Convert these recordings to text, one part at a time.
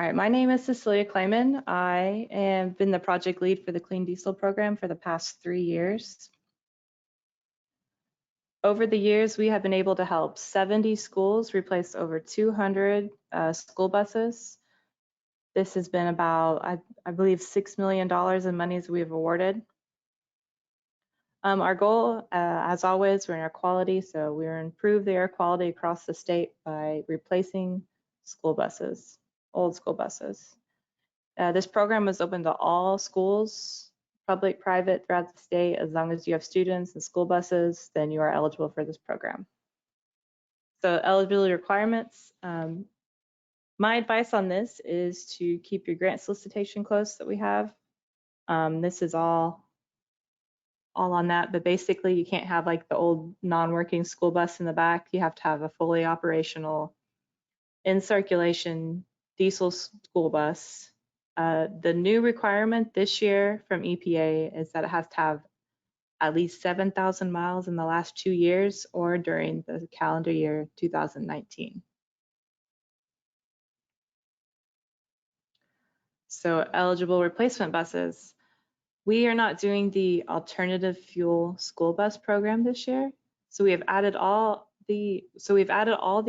All right, my name is Cecilia Kleiman. I have been the project lead for the Clean Diesel program for the past 3 years. Over the years, we have been able to help 70 schools replace over 200 school buses. This has been about, I believe, $6 million in monies we have awarded. Our goal, as always, we're in air quality, so we're improve the air quality across the state by replacing school buses, old school buses. This program is open to all schools, public, private, throughout the state. As long as you have students and school buses, then you are eligible for this program. So eligibility requirements. My advice on this is to keep your grant solicitation close that we have. This is all on that, but basically you can't have like the old non-working school bus in the back. You have to have a fully operational, in circulation diesel school bus. The new requirement this year from EPA is that it has to have at least 7,000 miles in the last 2 years or during the calendar year 2019. So eligible replacement buses. We are not doing the alternative fuel school bus program this year. So we've added all the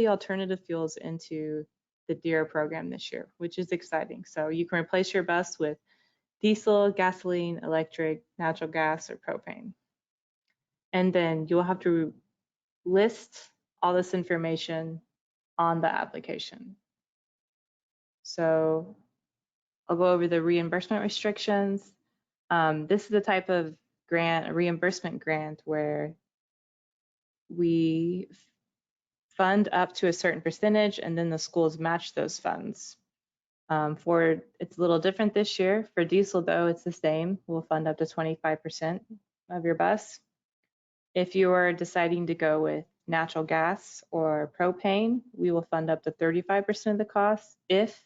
alternative fuels into the DERA program this year, which is exciting. So you can replace your bus with diesel, gasoline, electric, natural gas, or propane. And then you'll have to list all this information on the application. So I'll go over the reimbursement restrictions. This is the type of grant, a reimbursement grant, where we fund up to a certain percentage and then the schools match those funds. It's a little different this year. For diesel though, it's the same. We'll fund up to 25% of your bus. If you are deciding to go with natural gas or propane, we will fund up to 35% of the cost if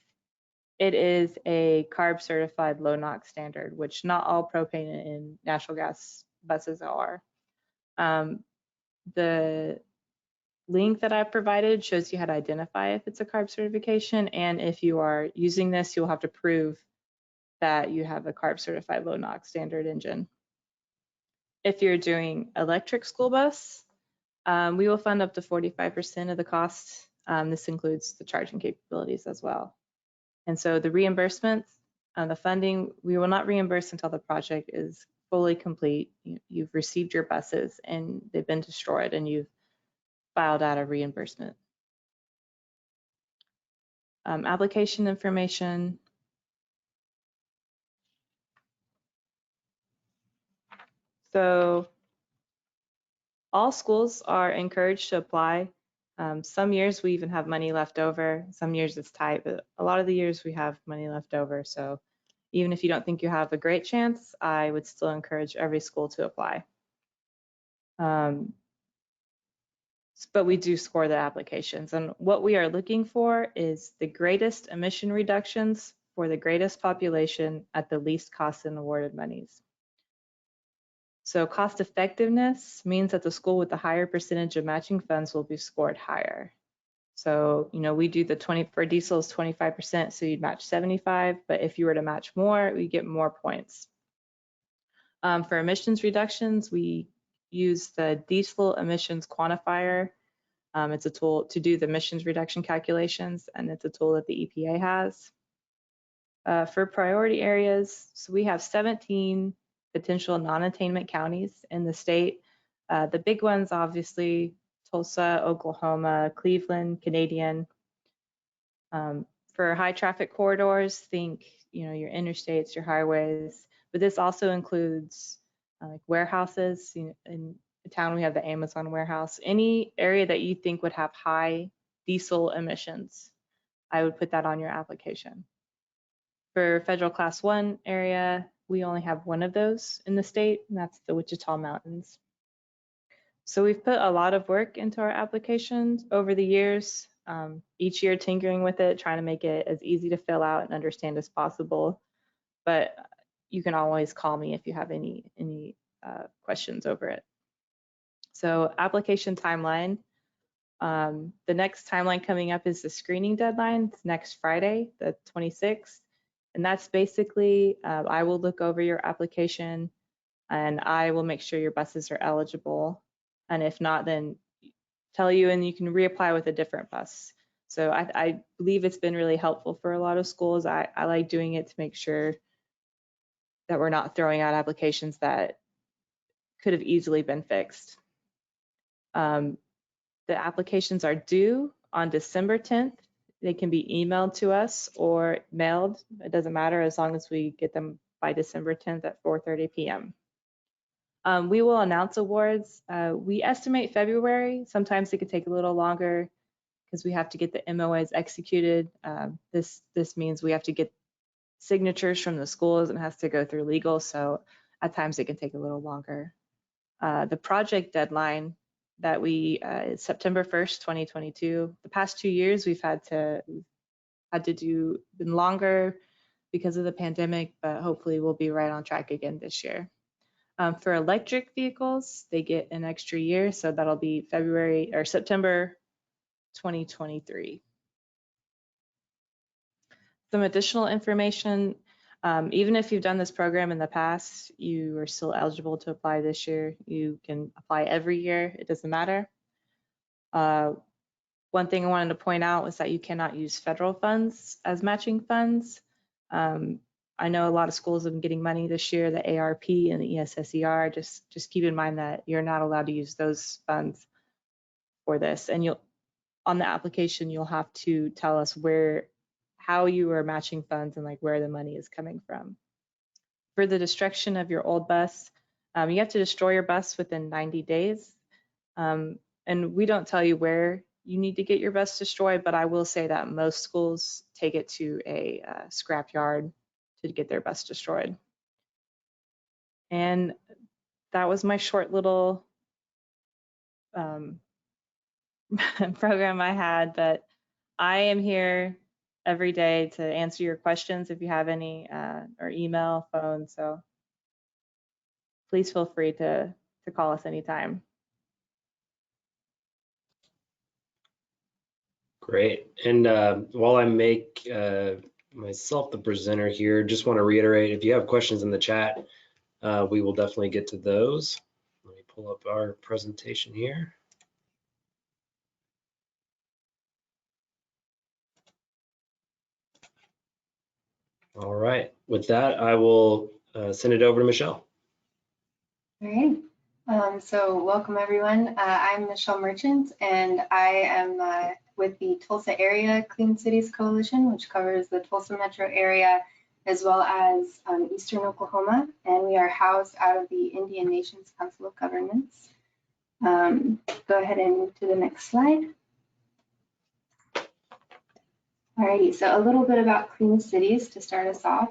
it is a CARB certified low NOx standard, which not all propane and natural gas buses are. The link that I provided shows you how to identify if it's a CARB certification, and if you are using this, you'll have to prove that you have a CARB certified low NOx standard engine. If you're doing electric school bus, we will fund up to 45% of the cost. This includes the charging capabilities as well. And so the reimbursements, the funding, we will not reimburse until the project is fully complete. You've received your buses and they've been destroyed and you've filed out a reimbursement. Application information. So all schools are encouraged to apply. Some years we even have money left over. Some years it's tight, but a lot of the years we have money left over. So even if you don't think you have a great chance, I would still encourage every school to apply. But we do score the applications. And what we are looking for is the greatest emission reductions for the greatest population at the least cost in awarded monies. So cost effectiveness means that the school with the higher percentage of matching funds will be scored higher. So, we do the 20 for diesel is 25%, so you'd match 75, but if you were to match more, we get more points. For emissions reductions, we use the diesel emissions quantifier. It's a tool to do the emissions reduction calculations, and it's a tool that the EPA has. For priority areas, so we have 17 potential non-attainment counties in the state. The big ones, obviously, Tulsa, Oklahoma, Cleveland, Canadian. For high traffic corridors, think, your interstates, your highways, but this also includes like warehouses. In the town, we have the Amazon warehouse. Any area that you think would have high diesel emissions, I would put that on your application. For federal class 1 area, we only have one of those in the state, and that's the Wichita Mountains. So we've put a lot of work into our applications over the years, each year tinkering with it, trying to make it as easy to fill out and understand as possible. But you can always call me if you have any questions over it. So application timeline. The next timeline coming up is the screening deadline. It's next Friday, the 26th. And that's basically, I will look over your application and I will make sure your buses are eligible. And if not, then tell you and you can reapply with a different bus. So I believe it's been really helpful for a lot of schools. I like doing it to make sure that we're not throwing out applications that could have easily been fixed. The applications are due on December 10th. They can be emailed to us or mailed. It doesn't matter as long as we get them by December 10th at 4:30 p.m. We will announce awards. We estimate February. Sometimes it could take a little longer because we have to get the MOAs executed. This means we have to get signatures from the schools and it has to go through legal. So at times it can take a little longer. The project deadline that is September 1st, 2022. The past 2 years we've had to do been longer because of the pandemic, but hopefully we'll be right on track again this year. For electric vehicles, they get an extra year, so that'll be September 2023. Some additional information, even if you've done this program in the past, you are still eligible to apply this year. You can apply every year, it doesn't matter. One thing I wanted to point out was that you cannot use federal funds as matching funds. I know a lot of schools have been getting money this year, the ARP and the ESSER. Just keep in mind that you're not allowed to use those funds for this. And on the application, you'll have to tell us how you are matching funds and like where the money is coming from. For the destruction of your old bus, you have to destroy your bus within 90 days. And we don't tell you where you need to get your bus destroyed, but I will say that most schools take it to a scrap yard to get their bus destroyed. And that was my short little program I had, but I am here every day to answer your questions if you have any, or email, phone, so please feel free to call us anytime. Great. And while I make myself the presenter here, just want to reiterate, if you have questions in the chat, we will definitely get to those. Let me pull up our presentation here. All right. With that, I will send it over to Michelle. All right. So welcome everyone. I'm Michelle Merchant, and I am with the Tulsa Area Clean Cities Coalition, which covers the Tulsa metro area as well as Eastern Oklahoma, and we are housed out of the Indian Nations Council of Governments. Go ahead and move to the next slide. Alrighty, so a little bit about Clean Cities to start us off.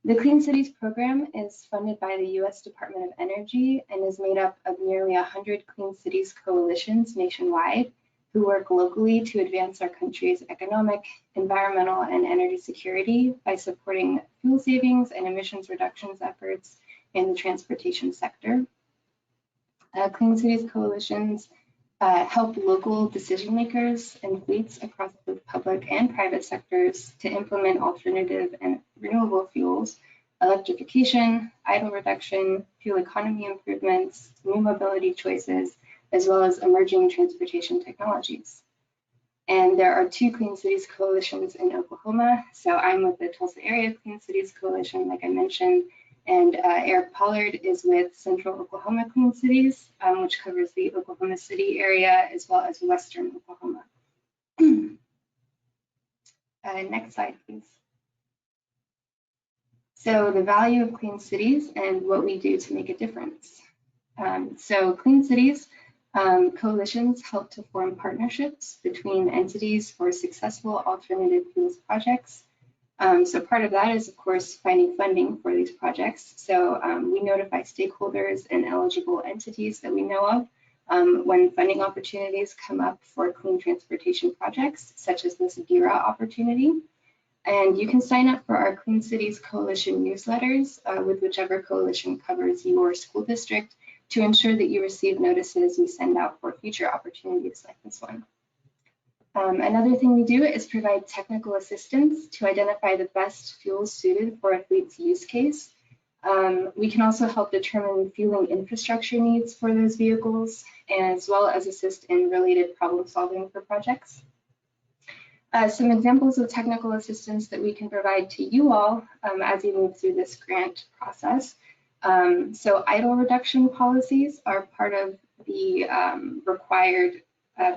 The Clean Cities program is funded by the U.S. Department of Energy and is made up of nearly 100 Clean Cities coalitions nationwide who work locally to advance our country's economic, environmental, and energy security by supporting fuel savings and emissions reductions efforts in the transportation sector. Clean Cities coalitions help local decision makers and fleets across both public and private sectors to implement alternative and renewable fuels, electrification, idle reduction, fuel economy improvements, new mobility choices, as well as emerging transportation technologies. And there are 2 Clean Cities coalitions in Oklahoma. So I'm with the Tulsa Area Clean Cities Coalition, like I mentioned, and Eric Pollard is with Central Oklahoma Clean Cities, which covers the Oklahoma City area as well as Western Oklahoma. Next slide, please. So the value of Clean Cities and what we do to make a difference. So Clean Cities coalitions help to form partnerships between entities for successful alternative fuels projects. So part of that is, of course, finding funding for these projects. So we notify stakeholders and eligible entities that we know of when funding opportunities come up for clean transportation projects, such as this DERA opportunity. And you can sign up for our Clean Cities Coalition newsletters with whichever coalition covers your school district to ensure that you receive notices we send out for future opportunities like this one. Another thing we do is provide technical assistance to identify the best fuels suited for a fleet's use case. We can also help determine fueling infrastructure needs for those vehicles, as well as assist in related problem solving for projects. Some examples of technical assistance that we can provide to you all as you move through this grant process. So idle reduction policies are part of the required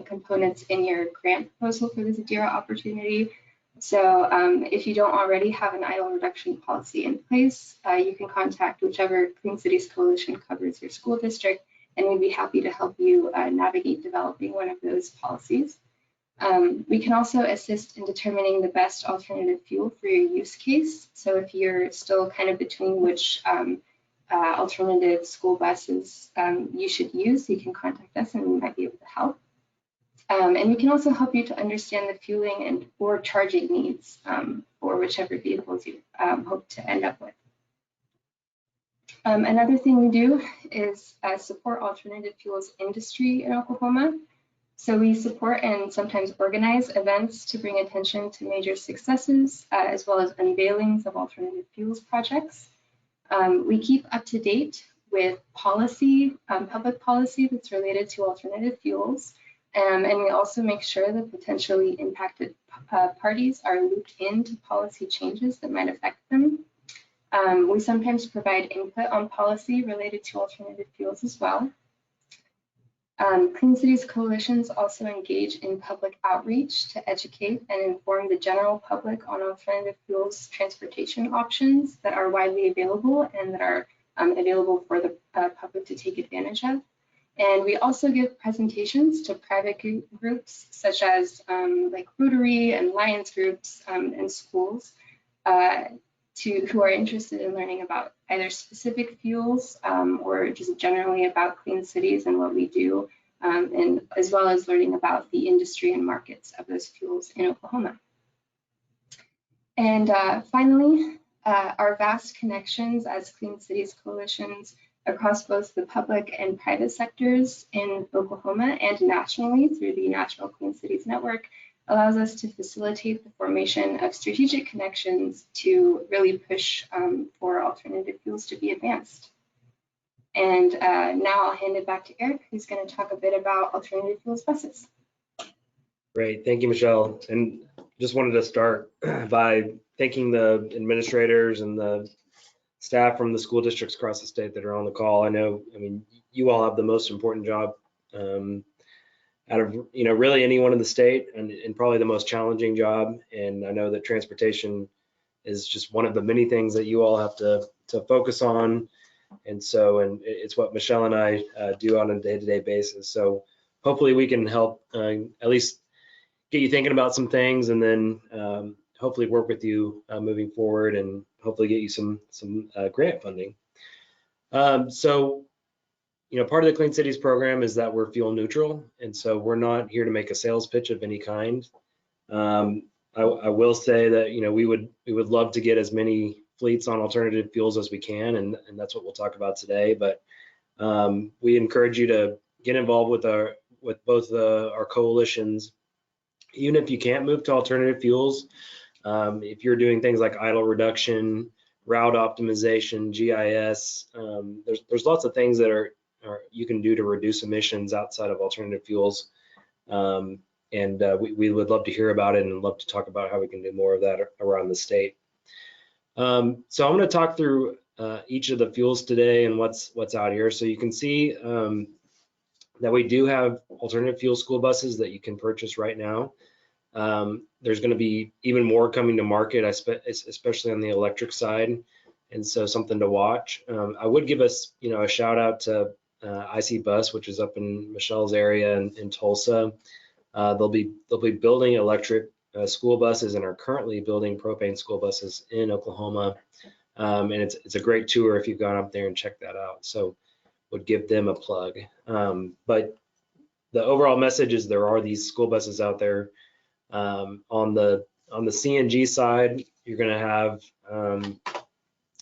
components in your grant proposal for this DERA opportunity. So if you don't already have an idle reduction policy in place, you can contact whichever Clean Cities Coalition covers your school district, and we'd be happy to help you navigate developing one of those policies. We can also assist in determining the best alternative fuel for your use case. So if you're still kind of between which alternative school buses you should use, you can contact us and we might be able to help. And we can also help you to understand the fueling and or charging needs for whichever vehicles you hope to end up with. Another thing we do is support alternative fuels industry in Oklahoma. So we support and sometimes organize events to bring attention to major successes, as well as unveilings of alternative fuels projects. We keep up to date with policy, public policy that's related to alternative fuels. And we also make sure that potentially impacted parties are looped into policy changes that might affect them. We sometimes provide input on policy related to alternative fuels as well. Clean Cities Coalitions also engage in public outreach to educate and inform the general public on alternative fuels transportation options that are widely available and that are available for the public to take advantage of. And we also give presentations to private groups such as like Rotary and Lions groups and schools who are interested in learning about either specific fuels or just generally about clean cities and what we do, and as well as learning about the industry and markets of those fuels in Oklahoma. And finally, our vast connections as Clean Cities Coalitions across both the public and private sectors in Oklahoma and nationally through the National Clean Cities Network allows us to facilitate the formation of strategic connections to really push for alternative fuels to be advanced. And now I'll hand it back to Eric, who's going to talk a bit about alternative fuels buses. Great, thank you, Michelle. And just wanted to start by thanking the administrators and the staff from the school districts across the state that are on the call. I mean, you all have the most important job out of, really anyone in the state, and probably the most challenging job. And I know that transportation is just one of the many things that you all have to focus on. And it's what Michelle and I do on a day-to-day basis. So hopefully we can help at least get you thinking about some things, and then hopefully work with you moving forward, and hopefully get you some grant funding. So, part of the Clean Cities program is that we're fuel neutral, and so we're not here to make a sales pitch of any kind. I will say that we would love to get as many fleets on alternative fuels as we can, and that's what we'll talk about today. But we encourage you to get involved with both our coalitions, even if you can't move to alternative fuels. If you're doing things like idle reduction, route optimization, GIS, there's lots of things that are you can do to reduce emissions outside of alternative fuels. We would love to hear about it and love to talk about how we can do more of that around the state. So I'm going to talk through each of the fuels today and what's out here. So you can see that we do have alternative fuel school buses that you can purchase right now. There's going to be even more coming to market, especially on the electric side, and so something to watch. I would give us, a shout out to IC Bus, which is up in Michelle's area in Tulsa. They'll be building electric school buses and are currently building propane school buses in Oklahoma, and it's a great tour if you've gone up there and checked that out. So would give them a plug. But the overall message is there are these school buses out there. On the CNG side, you're going to have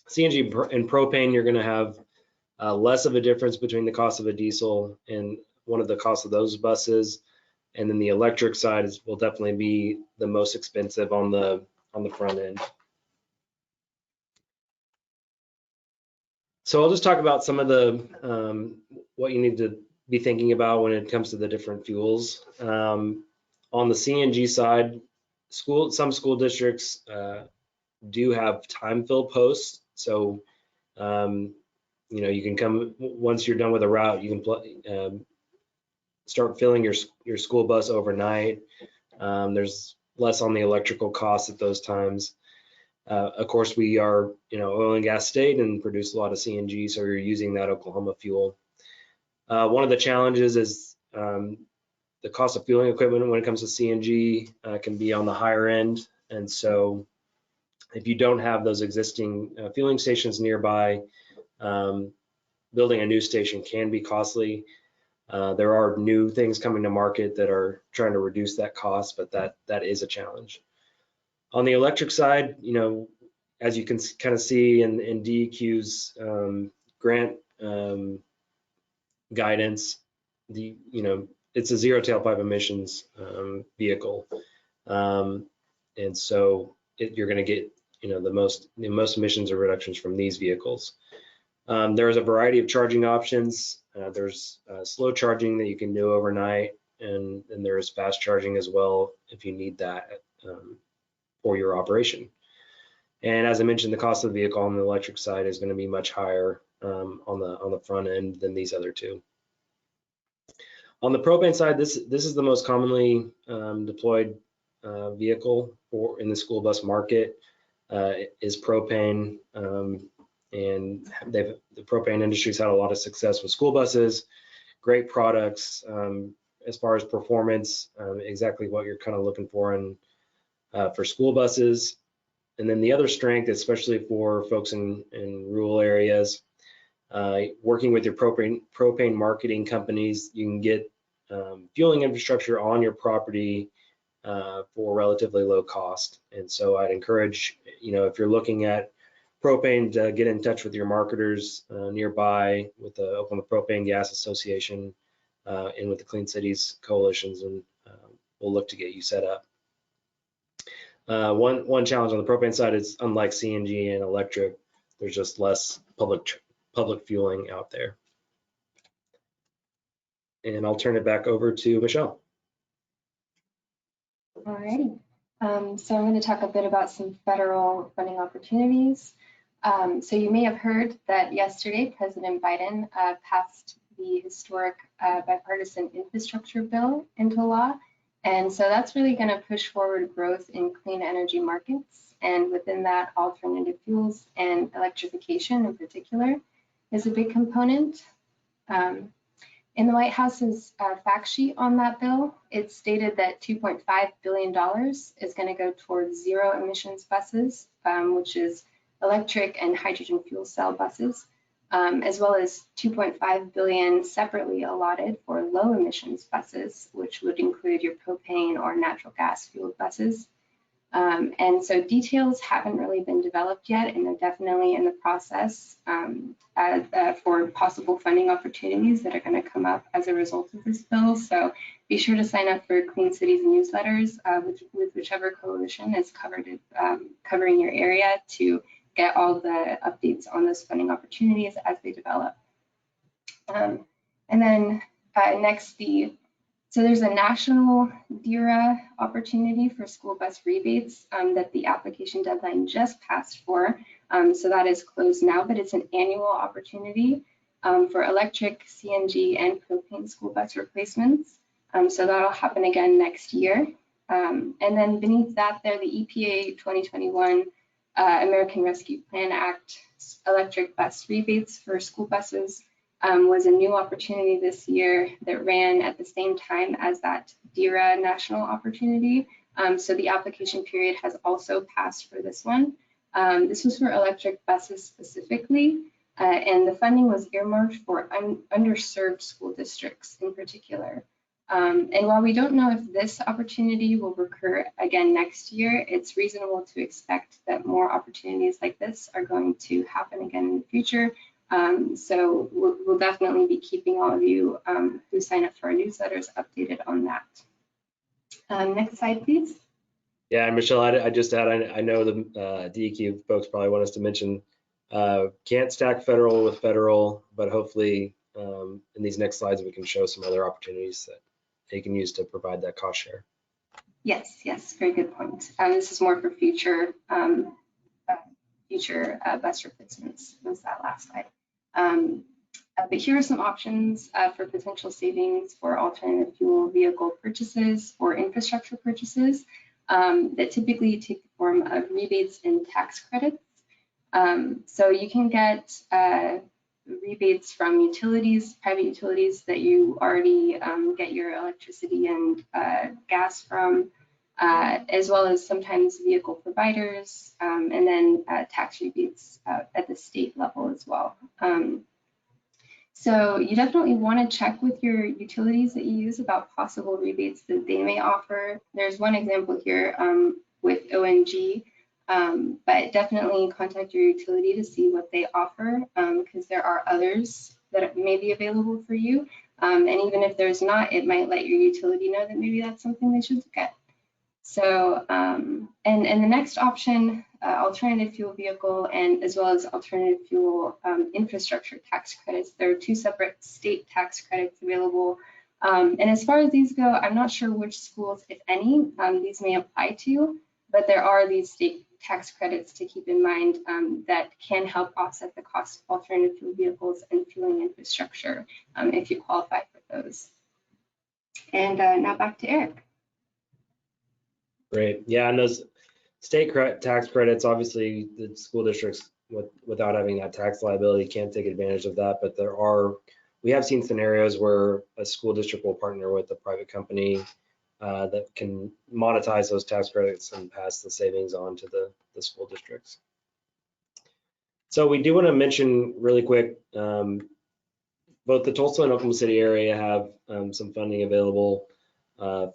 CNG and propane. You're going to have less of a difference between the cost of a diesel and one of the costs of those buses. And then the electric side will definitely be the most expensive on the front end. So I'll just talk about some of the what you need to be thinking about when it comes to the different fuels. On the CNG side, some school districts do have time fill posts. So you can come once you're done with a route, you can start filling your school bus overnight. There's less on the electrical costs at those times. Of course, we are, oil and gas state and produce a lot of CNG, so you're using that Oklahoma fuel. One of the challenges is the cost of fueling equipment when it comes to CNG can be on the higher end. And so if you don't have those existing fueling stations nearby, building a new station can be costly. There are new things coming to market that are trying to reduce that cost, but that is a challenge. On the electric side, as you can kind of see in DEQ's grant guidance, it's a zero tailpipe emissions vehicle, and so you're going to get the most emissions or reductions from these vehicles. There's a variety of charging options. There's slow charging that you can do overnight, and there is fast charging as well if you need that for your operation. And as I mentioned, the cost of the vehicle on the electric side is going to be much higher on the front end than these other two. On the propane side, this is the most commonly deployed vehicle in the school bus market is propane. And the propane industry's had a lot of success with school buses, great products as far as performance, exactly what you're kind of looking for for school buses. And then the other strength, especially for folks in rural areas, working with your propane marketing companies, you can get fueling infrastructure on your property for relatively low cost. And so I'd encourage, if you're looking at propane, to get in touch with your marketers nearby with the Oklahoma Propane Gas Association and with the Clean Cities Coalitions, and we'll look to get you set up. One challenge on the propane side is, unlike CNG and electric, there's just less public fueling out there. And I'll turn it back over to Michelle. Alrighty. So I'm going to talk a bit about some federal funding opportunities. So you may have heard that yesterday President Biden passed the historic bipartisan infrastructure bill into law. And so that's really going to push forward growth in clean energy markets. And within that, alternative fuels and electrification in particular is a big component. In the White House's fact sheet on that bill, it stated that $2.5 billion is going to go towards zero emissions buses, which is electric and hydrogen fuel cell buses, as well as $2.5 billion separately allotted for low emissions buses, which would include your propane or natural gas fueled buses. And so details haven't really been developed yet, and they're definitely in the process for possible funding opportunities that are going to come up as a result of this bill. So be sure to sign up for Clean Cities newsletters with whichever coalition is covering your area to get all the updates on those funding opportunities as they develop. And then next, so there's a national DERA opportunity for school bus rebates that the application deadline just passed for. So that is closed now, but it's an annual opportunity for electric, CNG, and propane school bus replacements. So that'll happen again next year. And then beneath that there, the EPA 2021 American Rescue Plan Act electric bus rebates for school buses was a new opportunity this year that ran at the same time as that DERA national opportunity. So the application period has also passed for this one. This was for electric buses specifically, and the funding was earmarked for underserved school districts in particular. And while we don't know if this opportunity will recur again next year, it's reasonable to expect that more opportunities like this are going to happen again in the future, So we'll definitely be keeping all of you who sign up for our newsletters updated on that. Next slide, please. Yeah, and Michelle, I just add, I know the DEQ folks probably want us to mention, can't stack federal with federal, but hopefully in these next slides, we can show some other opportunities that they can use to provide that cost share. Yes, very good point. This is more for future bus replacements, was that last slide. But here are some options for potential savings for alternative fuel vehicle purchases or infrastructure purchases that typically take the form of rebates and tax credits. So you can get rebates from utilities, private utilities that you already get your electricity and gas from, as well as sometimes vehicle providers, and then tax rebates at the state level as well. So you definitely want to check with your utilities that you use about possible rebates that they may offer. There's one example here with ONG, but definitely contact your utility to see what they offer, because there are others that may be available for you. And even if there's not, it might let your utility know that maybe that's something they should look at. So, and the next option, alternative fuel vehicle, and as well as alternative fuel infrastructure tax credits. There are two separate state tax credits available. And as far as these go, I'm not sure which schools, if any, these may apply to, but there are these state tax credits to keep in mind that can help offset the cost of alternative fuel vehicles and fueling infrastructure if you qualify for those. And now back to Eric. Great. Yeah, and those state tax credits, obviously the school districts without having that tax liability can't take advantage of that, but we have seen scenarios where a school district will partner with a private company that can monetize those tax credits and pass the savings on to the school districts. So we do want to mention really quick, both the Tulsa and Oklahoma City area have some funding available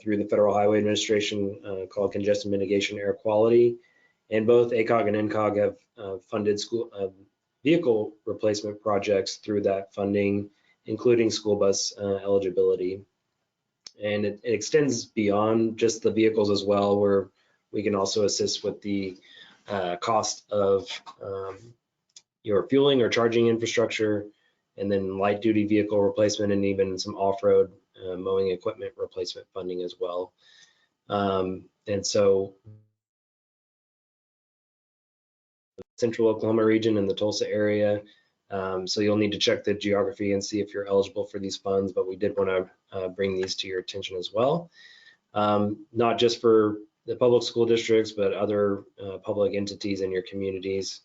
through the Federal Highway Administration called Congestion Mitigation Air Quality. And both ACOG and NCOG have funded school vehicle replacement projects through that funding, including school bus eligibility. And it extends beyond just the vehicles as well, where we can also assist with the cost of your fueling or charging infrastructure, and then light duty vehicle replacement, and even some off-road mowing equipment replacement funding as well. And so Central Oklahoma region and the Tulsa area. So you'll need to check the geography and see if you're eligible for these funds, but we did want to bring these to your attention as well. Not just for the public school districts, but other public entities in your communities.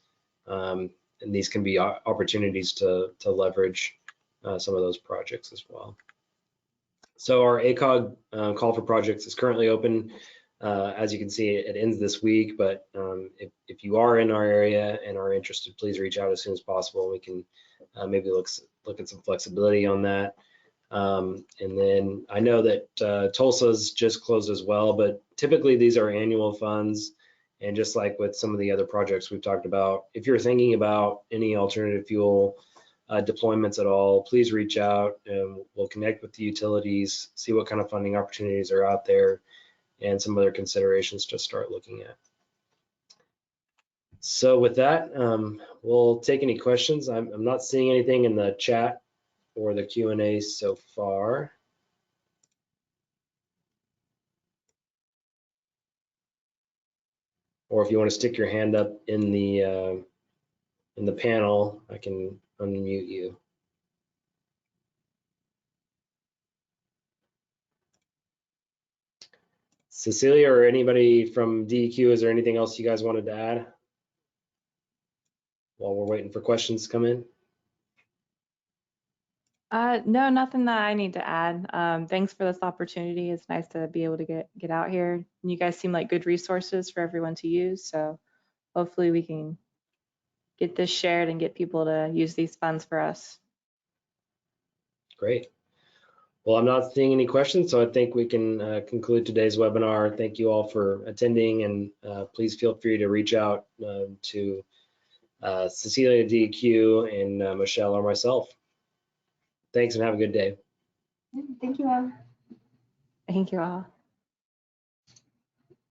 And these can be opportunities to leverage some of those projects as well. So our ACOG call for projects is currently open. As you can see, it ends this week, but if you are in our area and are interested, please reach out as soon as possible. We can maybe look at some flexibility on that. And then I know that Tulsa's just closed as well, but typically these are annual funds. And just like with some of the other projects we've talked about, if you're thinking about any alternative fuel deployments at all, please reach out and we'll connect with the utilities, see what kind of funding opportunities are out there, and some other considerations to start looking at. So with that, we'll take any questions. I'm not seeing anything in the chat or the Q&A so far. Or if you want to stick your hand up in the panel, I can unmute you. Cecilia or anybody from DEQ, is there anything else you guys wanted to add while we're waiting for questions to come in? No, nothing that I need to add. Thanks for this opportunity. It's nice to be able to get out here. You guys seem like good resources for everyone to use. So hopefully we can get this shared and get people to use these funds for us. Great. Well, I'm not seeing any questions, so I think we can conclude today's webinar. Thank you all for attending, and please feel free to reach out to Cecilia, DQ, and Michelle or myself. Thanks and have a good day. Thank you all. Thank you all.